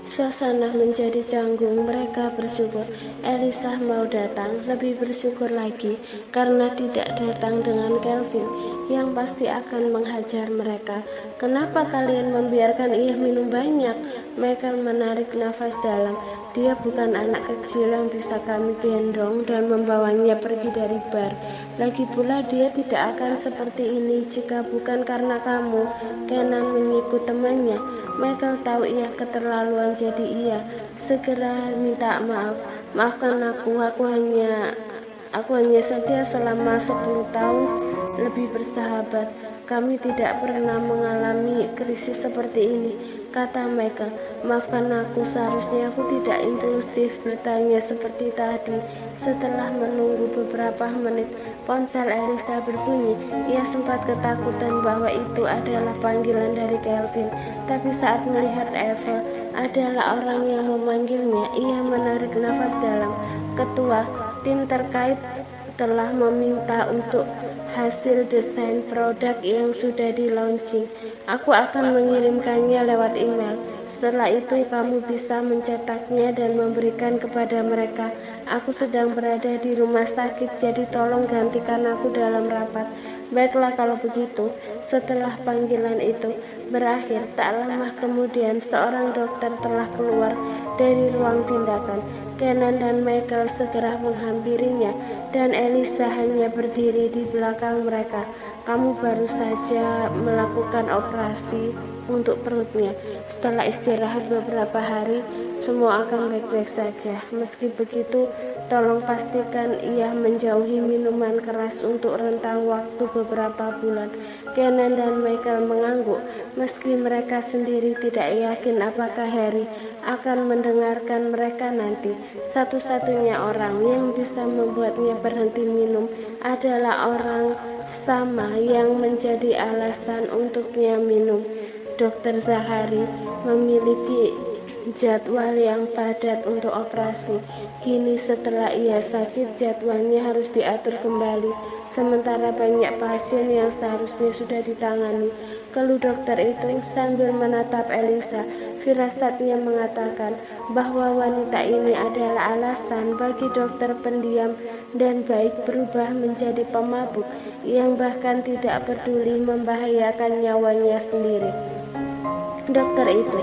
Suasana menjadi canggung. Mereka bersyukur Elisa mau datang, lebih bersyukur lagi karena tidak datang dengan Kelvin yang pasti akan menghajar mereka. Kenapa kalian membiarkan ia minum banyak? Michael menarik nafas dalam. Dia bukan anak kecil yang bisa kami gendong dan membawanya pergi dari bar. Lagi pula dia tidak akan seperti ini jika bukan karena kamu. Kenan menyikut temannya. Michael tahu ia keterlaluan, jadi ia segera minta maaf. Maafkan aku hanya saja selama 10 tahun lebih bersahabat. Kami tidak pernah mengalami krisis seperti ini, kata Michael. Maafkan aku, seharusnya aku tidak impulsif bertanya seperti tadi. Setelah menunggu beberapa menit, ponsel Elisa berbunyi. Ia sempat ketakutan bahwa itu adalah panggilan dari Kelvin, tapi saat melihat Evel adalah orang yang memanggilnya, ia menarik nafas dalam. Ketua tim terkait telah meminta untuk hasil desain produk yang sudah di launching. Aku akan mengirimkannya lewat email. Setelah itu kamu bisa mencetaknya dan memberikan kepada mereka. Aku sedang berada di rumah sakit, jadi tolong gantikan aku dalam rapat. Baiklah kalau begitu. Setelah panggilan itu berakhir, tak lama kemudian seorang dokter telah keluar dari ruang tindakan. Kenan dan Michael segera menghampirinya dan Elisa hanya berdiri di belakang mereka. Kamu baru saja melakukan operasi untuk perutnya. Setelah istirahat beberapa hari, semua akan baik-baik saja. Meski begitu, tolong pastikan ia menjauhi minuman keras untuk rentang waktu beberapa bulan. Kenan dan Michael mengangguk, meski mereka sendiri tidak yakin apakah Harry akan mendengarkan mereka nanti. Satu-satunya orang yang bisa membuatnya berhenti minum adalah orang sama yang menjadi alasan untuknya minum. Dr. Zachary memiliki jadwal yang padat untuk operasi. Kini setelah ia sakit, jadwalnya harus diatur kembali, sementara banyak pasien yang seharusnya sudah ditangani. Keluh dokter itu sambil menatap Elisa. Firasatnya mengatakan bahwa wanita ini adalah alasan bagi dokter pendiam dan baik berubah menjadi pemabuk yang bahkan tidak peduli membahayakan nyawanya sendiri. Dokter itu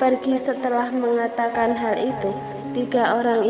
pergi setelah mengatakan hal itu. Tiga orang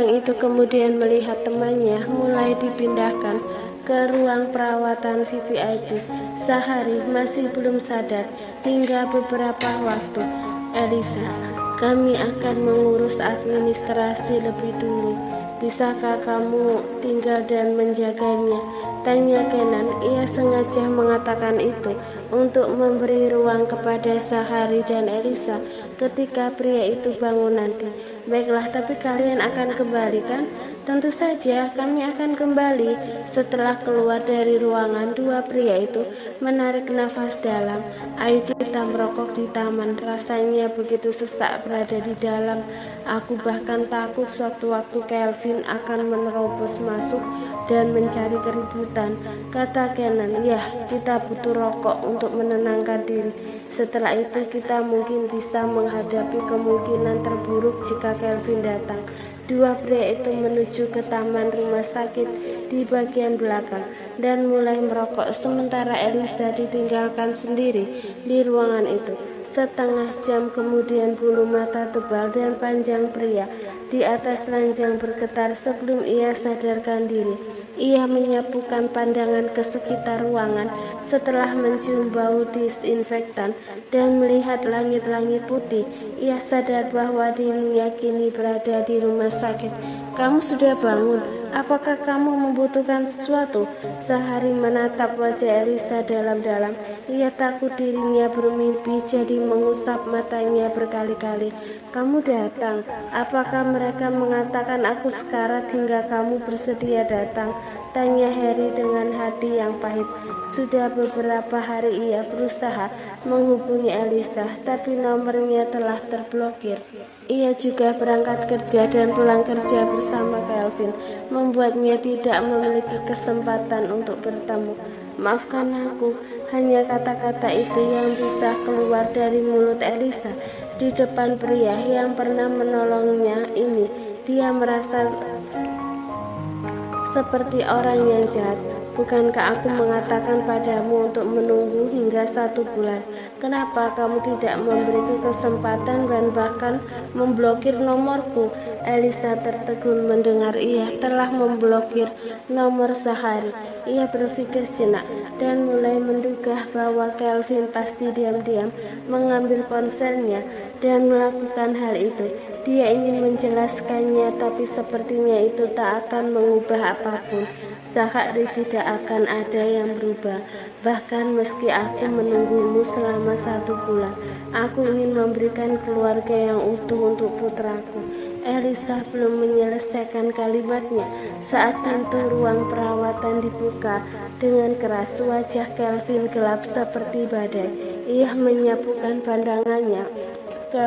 itu kemudian melihat temannya mulai dipindahkan ke ruang perawatan VVIP. Zachary masih belum sadar hingga beberapa waktu. Elisa, kami akan mengurus administrasi lebih dulu. Bisakah kamu tinggal dan menjaganya? Tanya Kenan. Ia sengaja mengatakan itu untuk memberi ruang kepada Zachary dan Elisa ketika pria itu bangun nanti. Baiklah, tapi kalian akan kembali kan? Tentu saja kami akan kembali. Setelah keluar dari ruangan, dua pria itu menarik nafas dalam. Ayo kita merokok di taman. Rasanya begitu sesak berada di dalam. Aku bahkan takut sewaktu-waktu Kelvin akan menerobos masuk dan mencari keributan, kata Kenan. Ya, kita butuh rokok untuk menenangkan diri. Setelah itu kita mungkin bisa menghadapi kemungkinan terburuk jika Kelvin datang. Dua pria itu menuju ke taman rumah sakit di bagian belakang dan mulai merokok, sementara Elisa ditinggalkan sendiri di ruangan itu. Setengah jam kemudian bulu mata tebal dan panjang pria di atas ranjang bergetar sebelum ia sadarkan diri. Ia menyapukan pandangan ke sekitar ruangan setelah mencium bau disinfektan dan melihat langit-langit putih. Ia sadar bahwa dirinya kini berada di rumah sakit. Kamu sudah bangun? Apakah kamu membutuhkan sesuatu? Zachary menatap wajah Elisa dalam-dalam. Ia takut dirinya bermimpi, jadi mengusap matanya berkali-kali. Kamu datang. Apakah mereka mengatakan aku sekarat hingga kamu bersedia datang? Tanya Harry dengan hati yang pahit. Sudah beberapa hari ia berusaha menghubungi Elisa, tapi nomornya telah terblokir. Ia juga berangkat kerja dan pulang kerja bersama Kelvin, membuatnya tidak memiliki kesempatan untuk bertemu. Maafkan aku. Hanya kata-kata itu yang bisa keluar dari mulut Elisa di depan pria yang pernah menolongnya ini. Dia merasa seperti orang yang jahat. Bukankah aku mengatakan padamu untuk menunggu hingga 1 bulan? Kenapa kamu tidak memberiku kesempatan dan bahkan memblokir nomorku? Elisa tertegun mendengar ia telah memblokir nomor Zachary. Ia berpikir sejenak dan mulai menduga bahwa Kelvin pasti diam-diam mengambil ponselnya dan melakukan hal itu. Dia ingin menjelaskannya, tapi sepertinya itu tak akan mengubah apapun. Zachary tidak akan ada yang berubah. Bahkan meski aku menunggumu selama 1 bulan, aku ingin memberikan keluarga yang utuh untuk putraku. Elisa belum menyelesaikan kalimatnya saat pintu ruang perawatan dibuka dengan keras. Wajah Kelvin gelap seperti badai. Ia menyapukan pandangannya ke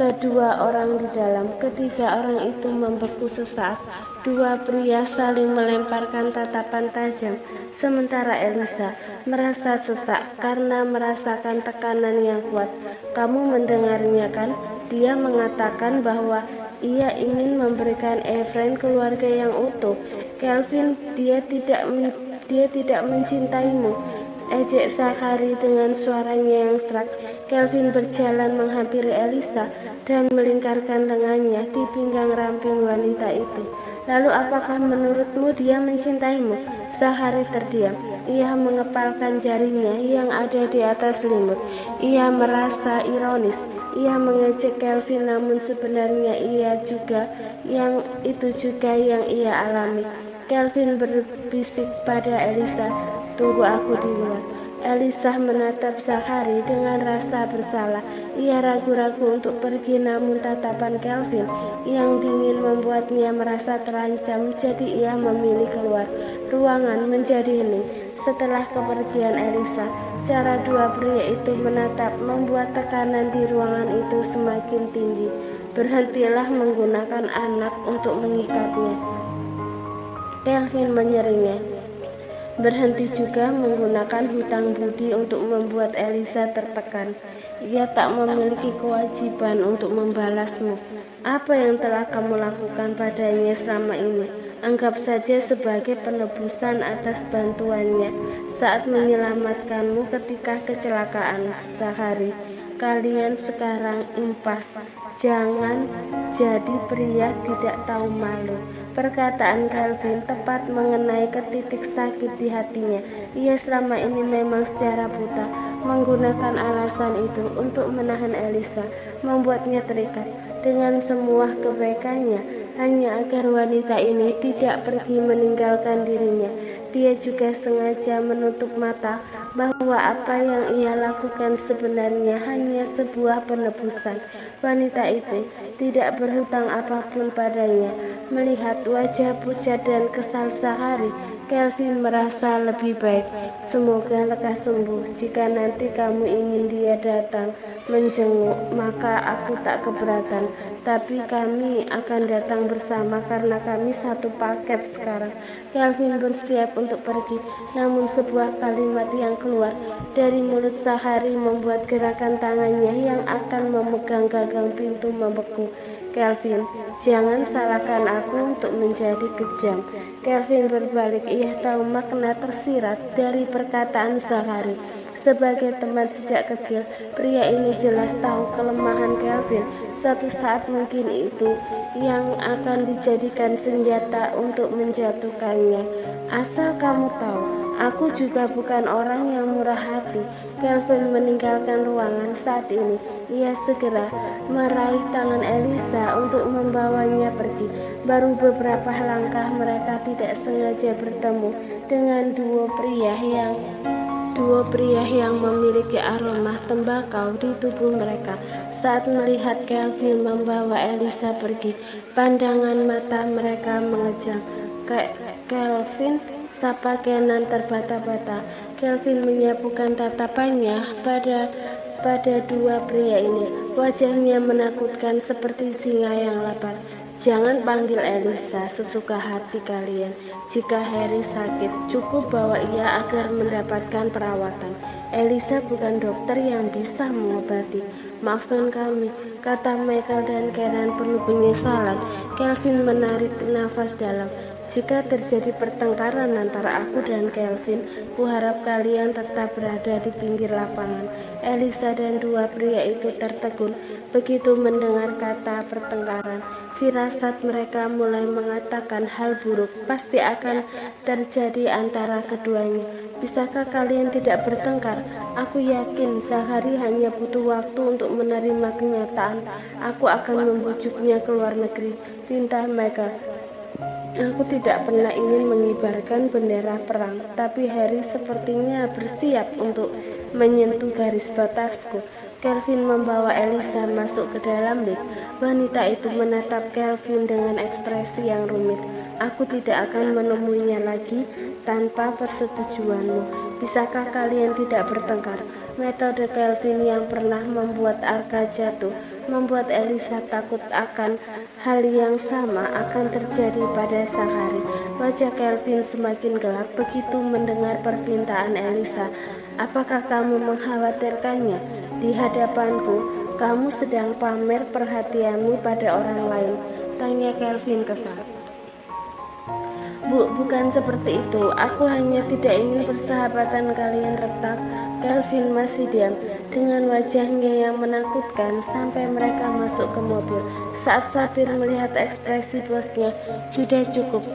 kedua orang di dalam. Ketiga orang itu membeku sesaat. Dua pria saling melemparkan tatapan tajam, sementara Elisa merasa sesak karena merasakan tekanan yang kuat. Kamu mendengarnya kan? Dia mengatakan bahwa ia ingin memberikan Efrain keluarga yang utuh. Kelvin, dia tidak mencintaimu, ejek Zachary dengan suaranya yang serak. Kelvin berjalan menghampiri Elisa dan melingkarkan lengannya di pinggang ramping wanita itu. Lalu apakah menurutmu dia mencintaimu? Zachary terdiam. Ia mengepalkan jarinya yang ada di atas selimut. Ia merasa ironis. Ia mengejek Kelvin, namun sebenarnya itu juga yang ia alami. Kelvin berbisik pada Elisa, "Tunggu aku di luar." Elisa menatap Zachary dengan rasa bersalah. Ia ragu-ragu untuk pergi, namun tatapan Kelvin yang dingin membuatnya merasa terancam. Jadi ia memilih keluar. Ruangan menjadi hening. Setelah kepergian Elisa, cara dua pria itu menatap membuat tekanan di ruangan itu semakin tinggi. Berhentilah menggunakan anak untuk mengikatnya, Kelvin menyeringnya. Berhenti juga menggunakan hutang budi untuk membuat Elisa tertekan. Ia tak memiliki kewajiban untuk membalasmu. Apa yang telah kamu lakukan padanya selama ini? Anggap saja sebagai penebusan atas bantuannya saat menyelamatkanmu ketika kecelakaan, Zachary. Kalian sekarang impas. Jangan jadi pria tidak tahu malu. Perkataan Kelvin tepat mengenai ke titik sakit di hatinya. Ia selama ini memang secara buta menggunakan alasan itu untuk menahan Elisa, membuatnya terikat dengan semua kebaikannya hanya agar wanita ini tidak pergi meninggalkan dirinya. Dia juga sengaja menutup mata bahwa apa yang ia lakukan sebenarnya hanya sebuah penebusan. Wanita itu tidak berhutang apapun padanya. Melihat wajah pucat dan kesal Zachary, Kelvin merasa lebih baik. Semoga lekas sembuh. Jika nanti kamu ingin dia datang menjenguk, maka aku tak keberatan. Tapi kami akan datang bersama karena kami satu paket sekarang. Kelvin bersiap untuk pergi, namun sebuah kalimat yang keluar dari mulut Zachary membuat gerakan tangannya yang akan memegang gagang pintu membeku. Kelvin, jangan salahkan aku untuk menjadi kejam. Kelvin berbalik. Ia tahu makna tersirat dari perkataan Zachary. Sebagai teman sejak kecil, pria ini jelas tahu kelemahan Kelvin. Suatu saat mungkin itu yang akan dijadikan senjata untuk menjatuhkannya. Asal kamu tahu, aku juga bukan orang yang murah hati. Kelvin meninggalkan ruangan saat ini. Ia segera meraih tangan Elisa untuk membawanya pergi. Baru beberapa langkah mereka tidak sengaja bertemu dengan dua pria yang memiliki aroma tembakau di tubuh mereka. Saat melihat Kelvin membawa Elisa pergi, pandangan mata mereka mengejang. Kelvin, sapa Kenan terbata-bata. Kelvin menyapukan tatapannya pada dua pria ini. Wajahnya menakutkan seperti singa yang lapar. Jangan panggil Elisa sesuka hati kalian. Jika Harry sakit, cukup bawa ia agar mendapatkan perawatan. Elisa bukan dokter yang bisa mengobati. Maafkan kami, kata Michael dan Karen penuh penyesalan. Kelvin menarik nafas dalam. Jika terjadi pertengkaran antara aku dan Kelvin, kuharap kalian tetap berada di pinggir lapangan. Elisa dan dua pria itu tertegun begitu mendengar kata pertengkaran. Firasat mereka mulai mengatakan hal buruk pasti akan terjadi antara keduanya. Bisakah kalian tidak bertengkar? Aku yakin Zachary hanya butuh waktu untuk menerima kenyataan. Aku akan membujuknya ke luar negeri, pinta Michael. Aku tidak pernah ingin mengibarkan bendera perang, tapi Harry sepertinya bersiap untuk menyentuh garis batasku. Kelvin membawa Elisa masuk ke dalam lift. Wanita itu menatap Kelvin dengan ekspresi yang rumit. Aku tidak akan menemuinya lagi tanpa persetujuanmu. Bisakah kalian tidak bertengkar? Metode Kelvin yang pernah membuat Arka jatuh membuat Elisa takut akan hal yang sama akan terjadi pada Zachary. Wajah Kelvin semakin gelap begitu mendengar permintaan Elisa. Apakah kamu mengkhawatirkannya? Di hadapanku, kamu sedang pamer perhatianmu pada orang lain, tanya Kelvin kesal. Bukan seperti itu. Aku hanya tidak ingin persahabatan kalian retak. Kelvin masih diam dengan wajahnya yang menakutkan sampai mereka masuk ke mobil. Saat sopir melihat ekspresi bosnya, sudah cukup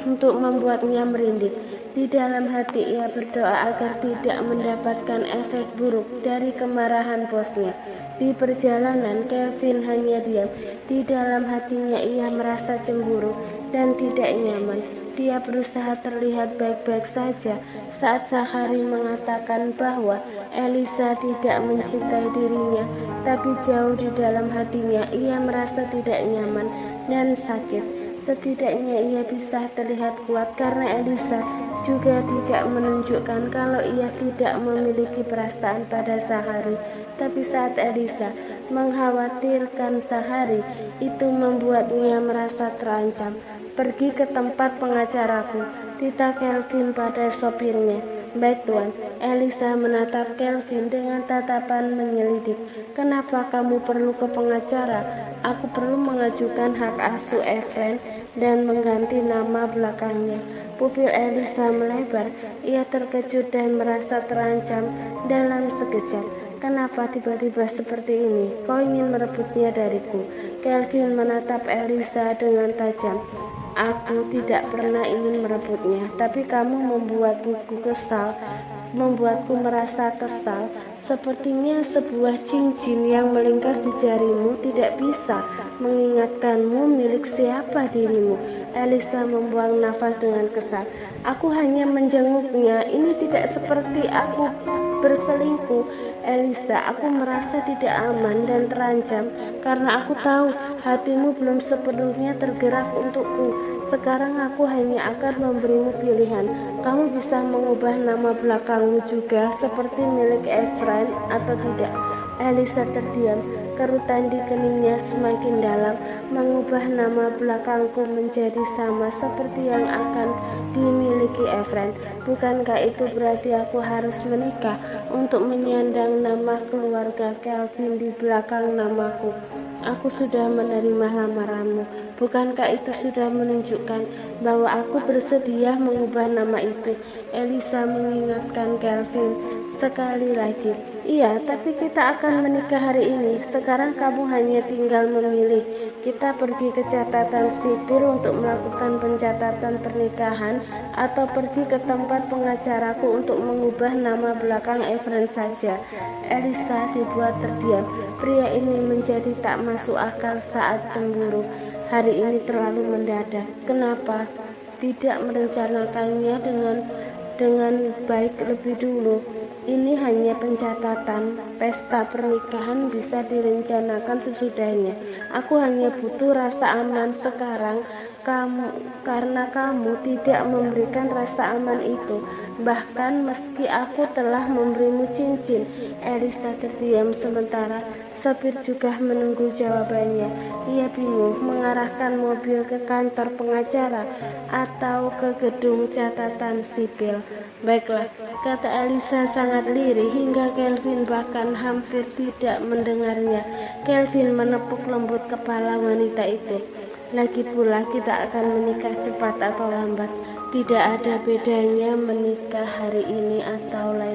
untuk membuatnya merinding. Di dalam hati ia berdoa agar tidak mendapatkan efek buruk dari kemarahan bosnya. Di perjalanan, Kelvin hanya diam. Di dalam hatinya ia merasa cemburu dan tidak nyaman. Dia berusaha terlihat baik-baik saja saat Zachary mengatakan bahwa Elisa tidak mencintai dirinya, tapi jauh di dalam hatinya ia merasa tidak nyaman dan sakit. Setidaknya ia bisa terlihat kuat karena Elisa juga tidak menunjukkan kalau ia tidak memiliki perasaan pada Zachary. Tapi saat Elisa mengkhawatirkan Zachary, itu membuatnya merasa terancam. Pergi ke tempat pengacaraku, tita Kelvin pada sopirnya. Baik tuan. Elisa menatap Kelvin dengan tatapan menyelidik. Kenapa kamu perlu ke pengacara? Aku perlu mengajukan hak asuh Efren dan mengganti nama belakangnya. Pupil Elisa melebar. Ia terkejut dan merasa terancam dalam sekejap. Kenapa tiba-tiba seperti ini? Kau ingin merebutnya dariku? Kelvin menatap Elisa dengan tajam. Aku tidak pernah ingin merebutnya, tapi kamu membuatku kesal, membuatku merasa kesal. Sepertinya sebuah cincin yang melingkar di jarimu tidak bisa mengingatkanmu milik siapa dirimu. Elisa membuang nafas dengan kesal. Aku hanya menjenguknya, ini tidak seperti aku berselingkuh. Elisa, aku merasa tidak aman dan terancam karena aku tahu hatimu belum sepenuhnya tergerak untukku. Sekarang aku hanya akan memberimu pilihan. Kamu bisa mengubah nama belakangmu juga seperti milik Efren atau tidak. Elisa terdiam. Kerutan di keningnya semakin dalam. Mengubah nama belakangku menjadi sama seperti yang akan dimiliki Efren. Bukankah itu berarti aku harus menikah untuk menyandang nama keluarga Kelvin di belakang namaku? Aku sudah menerima lamaranmu. Bukankah itu sudah menunjukkan bahwa aku bersedia mengubah nama itu? Elisa mengingatkan Kelvin sekali lagi. Iya, tapi kita akan menikah hari ini. Sekarang kamu hanya tinggal memilih. Kita pergi ke catatan sipil untuk melakukan pencatatan pernikahan atau pergi ke tempat pengacaraku untuk mengubah nama belakang Efren saja. Elisa dibuat terdiam. Pria ini menjadi tak masuk akal saat cemburu. Hari ini terlalu mendadak. Kenapa tidak merencanakannya dengan baik lebih dulu? Ini hanya pencatatan. Pesta pernikahan bisa direncanakan sesudahnya. Aku hanya butuh rasa aman sekarang karena kamu tidak memberikan rasa aman itu. Bahkan meski aku telah memberimu cincin. Elisa terdiam sementara. Sopir juga menunggu jawabannya. Ia bingung mengarahkan mobil ke kantor pengacara atau ke gedung catatan sipil. Baiklah, kata Elisa sangat lirih hingga Kelvin bahkan hampir tidak mendengarnya. Kelvin menepuk lembut kepala wanita itu. Lagi pula kita akan menikah cepat atau lambat. Tidak ada bedanya menikah hari ini atau lain